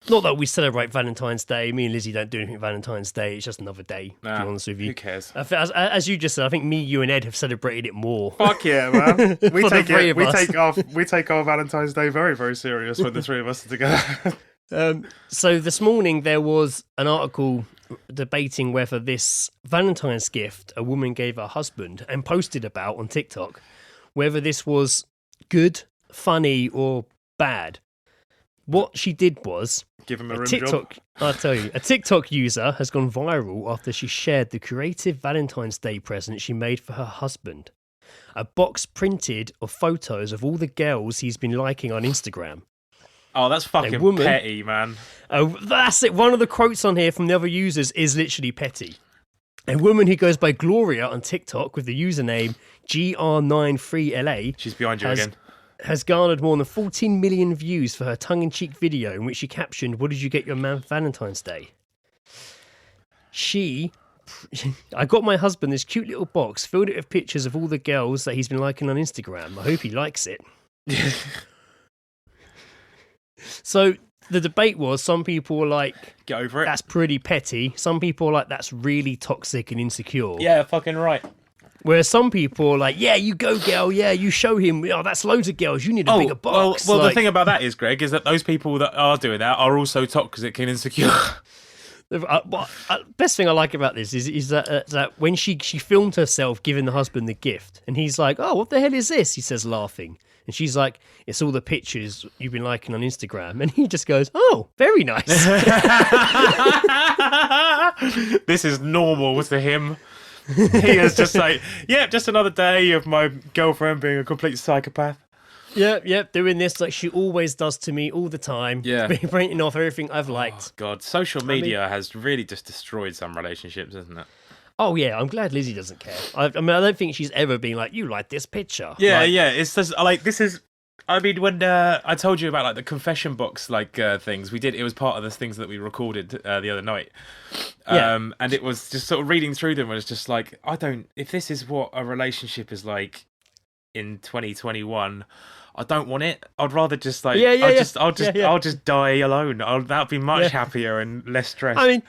that we celebrate Valentine's Day. Me and Lizzie don't do anything Valentine's Day. It's just another day, to be honest with you. Who cares? As you just said, I think me, you and Ed have celebrated it more. Fuck yeah, man. We take our Valentine's Day very, very serious when the three of us are together. So this morning there was an article debating whether this Valentine's gift a woman gave her husband and posted about on TikTok, whether this was good, funny, or bad. What she did was give him a rim job. I'll tell you, a TikTok user has gone viral after she shared the creative Valentine's Day present she made for her husband. A box printed of photos of all the girls he's been liking on Instagram. Oh, that's fucking petty, man. That's it. One of the quotes on here from the other users is literally petty. A woman who goes by Gloria on TikTok with the username GR93LA. She's behind you again. Has garnered more than 14 million views for her tongue-in-cheek video in which she captioned, "What did you get your man for Valentine's Day?" I got my husband this cute little box, filled it with pictures of all the girls that he's been liking on Instagram. I hope he likes it. So the debate was, some people were like, get over it. That's pretty petty. Some people were like, that's really toxic and insecure. Yeah, fucking right. Whereas some people are like, yeah, you go, girl. Yeah, you show him. Oh, that's loads of girls. You need a bigger box. Well, the thing about that is, Greg, is that those people that are doing that are also toxic and insecure. Best thing I like about this is that when she filmed herself giving the husband the gift, and he's like, oh, what the hell is this? He says, laughing. And she's like, it's all the pictures you've been liking on Instagram. And he just goes, oh, very nice. This is normal to him. He is just like, yeah, just another day of my girlfriend being a complete psychopath. Yep, doing this like she always does to me all the time. Yeah. Printing off everything I've liked. Oh, God, social media has really just destroyed some relationships, hasn't it? Oh, yeah, I'm glad Lizzie doesn't care. I mean, I don't think she's ever been like, you like this picture. Yeah, it's just, like, this is... I mean, when I told you about like the confession box things, it was part of the things that we recorded the other night. And it was just sort of reading through them, and it's just like, if this is what a relationship is like in 2021, I don't want it. I'd rather just like, I'll just die alone. That'd be much happier and less stressed. I mean,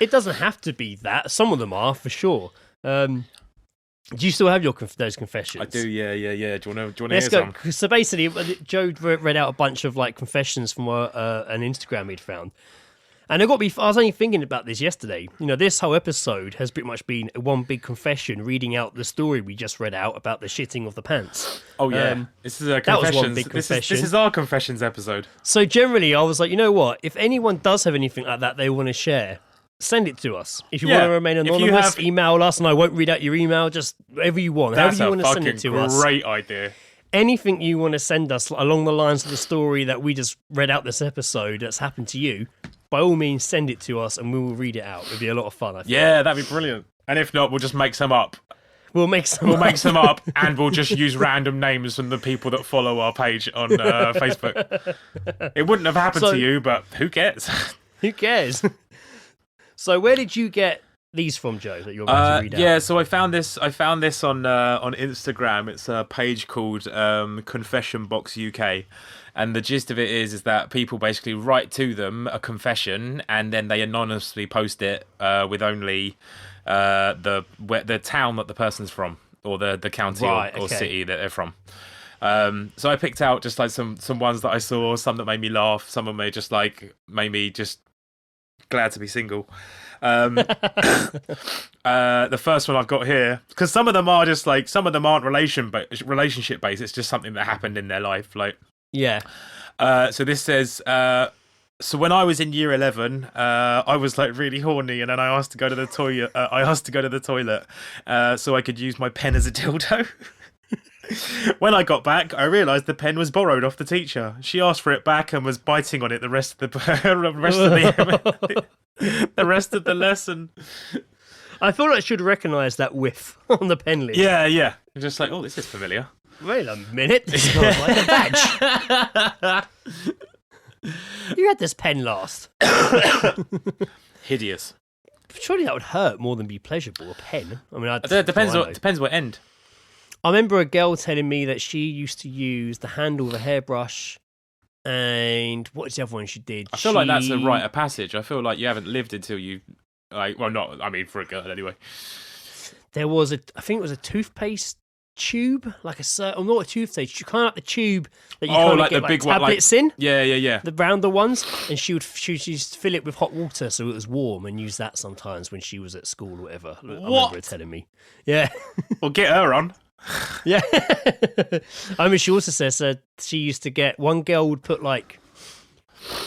it doesn't have to be that. Some of them are for sure. Do you still have those confessions? I do, yeah. Do you want to Let's hear go. some? So basically, Joe read out a bunch of like confessions from an Instagram he'd found. And I was only thinking about this yesterday. You know, this whole episode has pretty much been one big confession, reading out the story we just read out about the shitting of the pants. Oh yeah, this is a that was confessions. one big confession. This is our confessions episode. So generally, I was like, you know what? If anyone does have anything like that they want to share, send it to us. If you want to remain anonymous, email us, and I won't read out your email. Just whatever you want, however you want to send it to us. That's a great idea. Anything you want to send us along the lines of the story that we just read out this episode that's happened to you, by all means, send it to us and we will read it out. It'd be a lot of fun, I think. Yeah, that'd be brilliant. And if not, we'll just make some up. We'll make some up, and we'll just use random names from the people that follow our page on Facebook. It wouldn't have happened to you, but who cares? Who cares? So where did you get these from, Joe, that you're about to read out? Yeah, so I found this on Instagram. It's a page called Confession Box UK. And the gist of it is that people basically write to them a confession, and then they anonymously post it with only the town that the person's from, or the county or city that they're from. So I picked out just like some ones that I saw, some that made me laugh, some of them made me just glad to be single. The first one I've got here, because some of them aren't relationship based. It's just something that happened in their life, like. Yeah. So this says, so when I was in year 11, I was like really horny, and then I asked to go to the toilet. So I could use my pen as a dildo. When I got back, I realised the pen was borrowed off the teacher. She asked for it back and was biting on it the rest of the lesson. I thought I should recognise that whiff on the pen lid. Yeah. Just like, oh, this is familiar. Wait a minute, this smells like a badge. You had this pen last. Hideous. Surely that would hurt more than be pleasurable, a pen. I mean, depends what end. I remember a girl telling me that she used to use the handle of a hairbrush, and what was the other one she did? I feel like that's a rite of passage. I feel like you haven't lived until you, for a girl anyway. There was I think it was a toothpaste tube, not a toothpaste. You kind of like the tube that you kind of get big tablets in. Yeah. The rounder ones, and she used to fill it with hot water so it was warm, and use that sometimes when she was at school or whatever. I remember her telling me. Yeah. Well, get her on. Yeah. I mean, she also says that she used to get, one girl would put like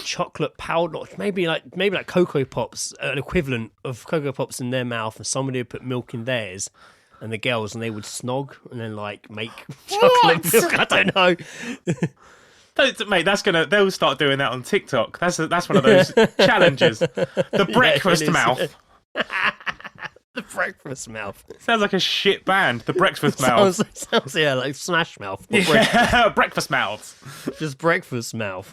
chocolate powder, maybe like Cocoa Pops, an equivalent of Cocoa Pops in their mouth, and somebody would put milk in theirs, and the girls, and they would snog and then like make chocolate milk. I don't know. Mate, they'll start doing that on TikTok. That's one of those challenges. The breakfast mouth. The breakfast mouth. Sounds like a shit band. The breakfast mouth. Sounds like Smash Mouth. Yeah, breakfast mouths. Just breakfast mouth.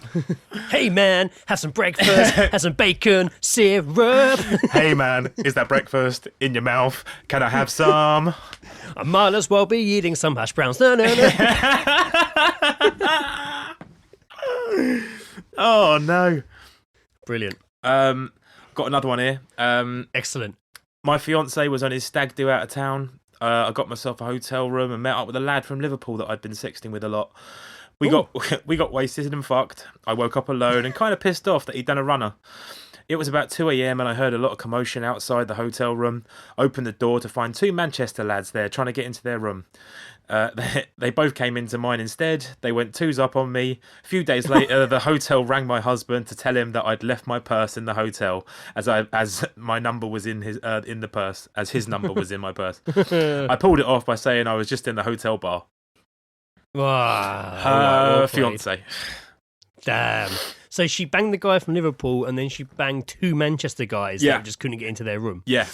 Hey man, have some breakfast. Have some bacon, syrup. Hey man, is that breakfast in your mouth? Can I have some? I might as well be eating some hash browns. No. Oh no. Brilliant. Got another one here. Excellent. My fiance was on his stag do out of town. I got myself a hotel room and met up with a lad from Liverpool that I'd been sexting with a lot. We got wasted and fucked. I woke up alone and kind of pissed off that he'd done a runner. It was about 2 a.m. and I heard a lot of commotion outside the hotel room. Opened the door to find two Manchester lads there trying to get into their room. They both came into mine instead. They went twos up on me. A few days later, the hotel rang my husband to tell him that I'd left my purse in the hotel, as my number was in the purse, as his number was in my purse. I pulled it off by saying I was just in the hotel bar. Wow. Fiance. Damn. So she banged the guy from Liverpool, and then she banged two Manchester guys that just couldn't get into their room. Yeah.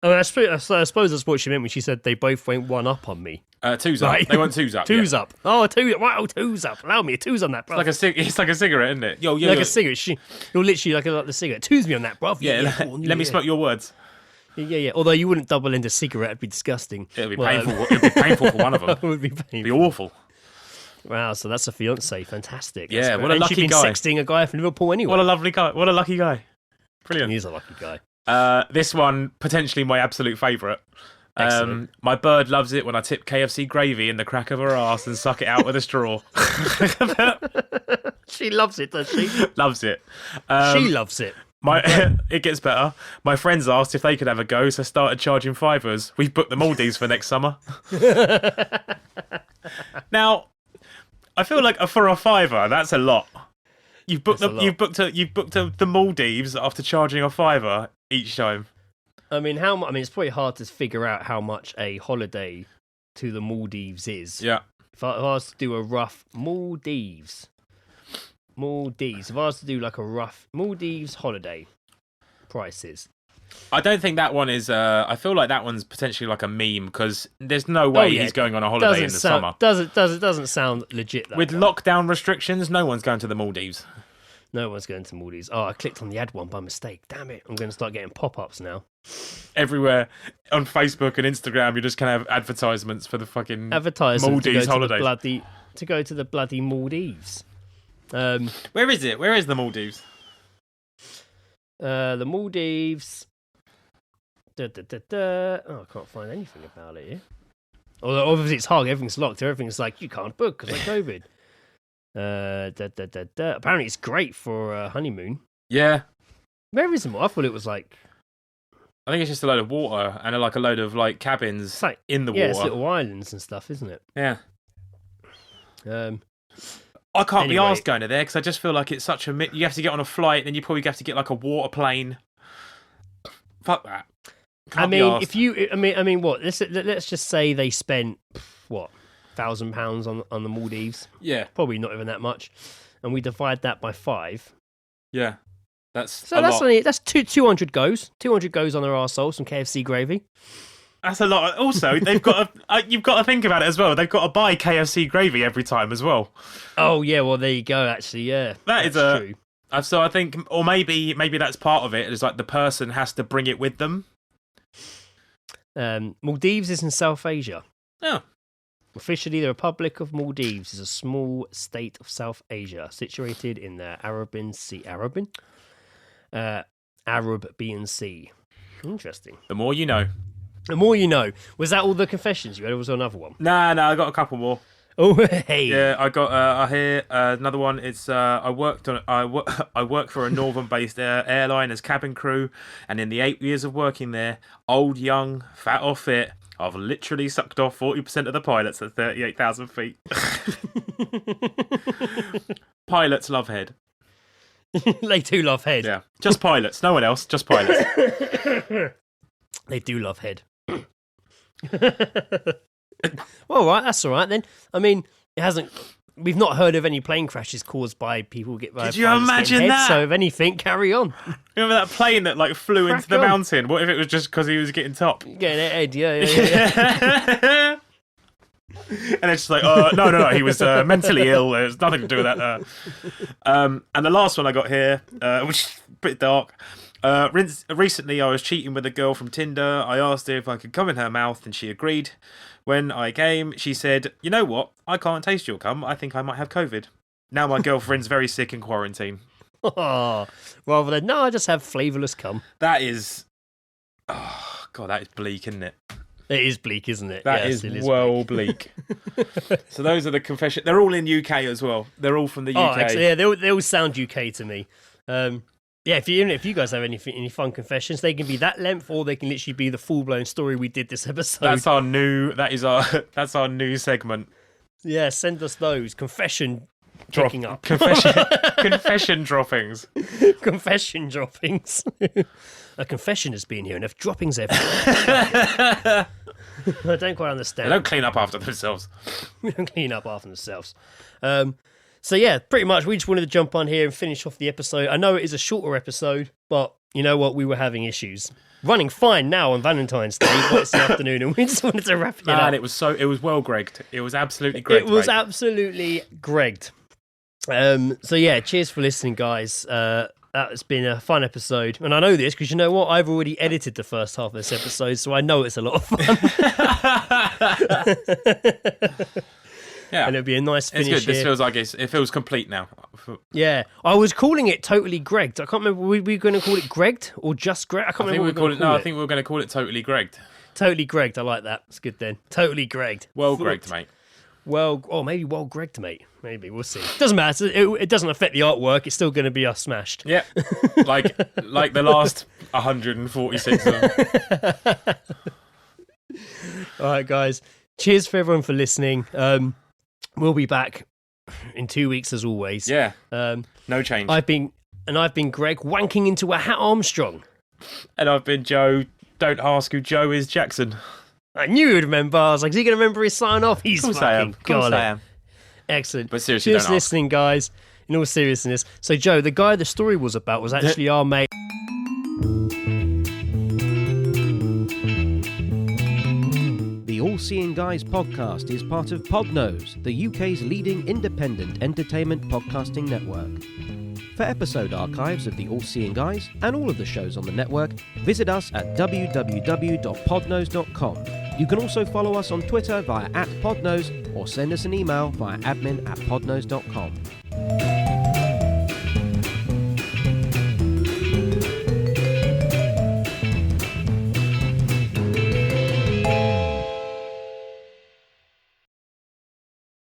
I mean, I suppose that's what she meant when she said they both went one up on me. Twos up. Right. They went twos up. Twos up. Oh, twos up. Allow me a twos on that, bro. It's like a cigarette, isn't it? A cigarette. You're literally like the cigarette. Twos me on that, bro. Yeah. Let me smoke your words. Yeah. Although you wouldn't double into cigarette, it'd be disgusting. It'd be painful. It'd be painful for one of them. It would be painful. It'd be awful. Wow, so that's a fiance. Fantastic. Yeah, what a lucky guy. And she'd been sexting a guy from Liverpool anyway. What a lovely guy. What a lucky guy. Brilliant. He's a lucky guy. This one, potentially my absolute favourite. My bird loves it when I tip KFC gravy in the crack of her arse and suck it out with a straw. She loves it, does she? Loves it. She loves it. It gets better. My friends asked if they could have a go, so I started charging $5. We've booked the Maldives for next summer. Now, I feel like for a $5, that's a lot. You've booked the Maldives after charging a $5 each time. I mean, it's probably hard to figure out how much a holiday to the Maldives is. Yeah. If I was to do a rough Maldives. If I was to do like a rough Maldives holiday prices. I don't think that one is. I feel like that one's potentially like a meme because there's no way he's going on a holiday in the summer. Doesn't sound legit. With lockdown restrictions, no one's going to the Maldives. No one's going to Maldives. Oh, I clicked on the ad one by mistake. Damn it! I'm going to start getting pop-ups now. Everywhere on Facebook and Instagram, you're just going to have advertisements for the fucking Maldives holidays. To go to the bloody Maldives. Where is it? Where is the Maldives? The Maldives. Oh, I can't find anything about it here. Although obviously it's hard. Everything's locked. Everything's like you can't book because of COVID. Apparently it's great for a honeymoon. Yeah. Where is it? I thought it was like. I think it's just a load of water and a load of cabins in the water. Yeah, it's little islands and stuff, isn't it? Yeah. I can't be asked going to there because I just feel like it's such a. You have to get on a flight, then you probably have to get like a water plane. Fuck that. Can't be asked. What? Let's just say they spent what £1,000 on the Maldives. Yeah, probably not even that much, and we divide that by 5. Yeah, that's 200 goes. 200 goes on their arsehole, some KFC gravy. That's a lot. Also, they've got you've got to think about it as well. They've got to buy KFC gravy every time as well. Oh yeah, well there you go. Actually, yeah, that's true. So I think, or maybe that's part of it. Is like the person has to bring it with them. Maldives is in South Asia. Oh. Officially, the Republic of Maldives is a small state of South Asia situated in the Arabian Sea. Interesting. The more you know. The more you know. Was that all the confessions you had, or was there another one? No, I got a couple more. Oh, hey. Yeah, I got. I hear another one. It's I work for a northern-based airline as cabin crew, and in the 8 years of working there, old, young, fat or fit, I've literally sucked off 40% of the pilots at 38,000 feet. Pilots love head. They do love head. Yeah, just pilots. No one else. Just pilots. They do love head. Well, all right, that's all right then. I mean, it hasn't. We've not heard of any plane crashes caused by people get. Could you imagine that? So, if anything, carry on. Remember that plane that flew into the mountain? What if it was just because he was getting top? Getting head, yeah. And it's just like, no, he was mentally ill. There's nothing to do with that. And the last one I got here, which is a bit dark. Recently, I was cheating with a girl from Tinder. I asked her if I could come in her mouth, and she agreed. When I came, she said, "You know what? I can't taste your cum. I think I might have COVID. Now my girlfriend's very sick in quarantine." Oh, rather than, no, I just have flavourless cum. That is... Oh, God, that is bleak, isn't it? It is bleak, isn't it? That is well bleak. So those are the confessions. They're all in UK as well. They're all from the UK. Oh, actually, yeah, they all sound UK to me. Yeah, if you guys have any fun confessions, they can be that length, or they can literally be the full blown story we did this episode. That's our new segment. Yeah, send us those confession picking up. Confession droppings. Confession droppings. A confession has been here, and if droppings everywhere. I don't quite understand. They don't clean up after themselves. We don't clean up after themselves. So yeah, pretty much we just wanted to jump on here and finish off the episode. I know it is a shorter episode, but you know what? We were having issues. Running fine now on Valentine's Day, but it's the afternoon, and we just wanted to wrap it up. And it was well gregged. It was absolutely gregged. It was absolutely gregged. So yeah, cheers for listening, guys. That's been a fun episode. And I know this because you know what? I've already edited the first half of this episode, so I know it's a lot of fun. Yeah. And it'll be a nice finish. It's good. This here. feels like it feels complete now. Yeah, I was calling it Totally Gregged. I can't remember. Were we going to call it Gregged or just Greg? I can't remember. I think we were going to call it Totally Gregged. Totally Gregged. I like that. It's good then. Totally Gregged. Well Gregged, mate. Maybe well Gregged, mate. Maybe we'll see. Doesn't matter. It doesn't affect the artwork. It's still going to be us smashed. Yeah, like the last 146 of them. All right, guys. Cheers for everyone for listening. We'll be back in 2 weeks as always. Yeah. No change. I've been Greg wanking into a hat Armstrong. And I've been Joe. Don't ask who Joe is, Jackson. I knew he would remember. I was like, is he going to remember his sign off? He's Of course I am. got it. I am. Excellent. But seriously, cheers don't for ask. listening, guys. In all seriousness. So, Joe, the guy the story was about was actually our mate. The All Seeing Guys podcast is part of Podnose, the UK's leading independent entertainment podcasting network. For episode archives of the All Seeing Guys and all of the shows on the network, visit us at www.podnose.com. You can also follow us on Twitter via @podnose or send us an email via admin@podnose.com.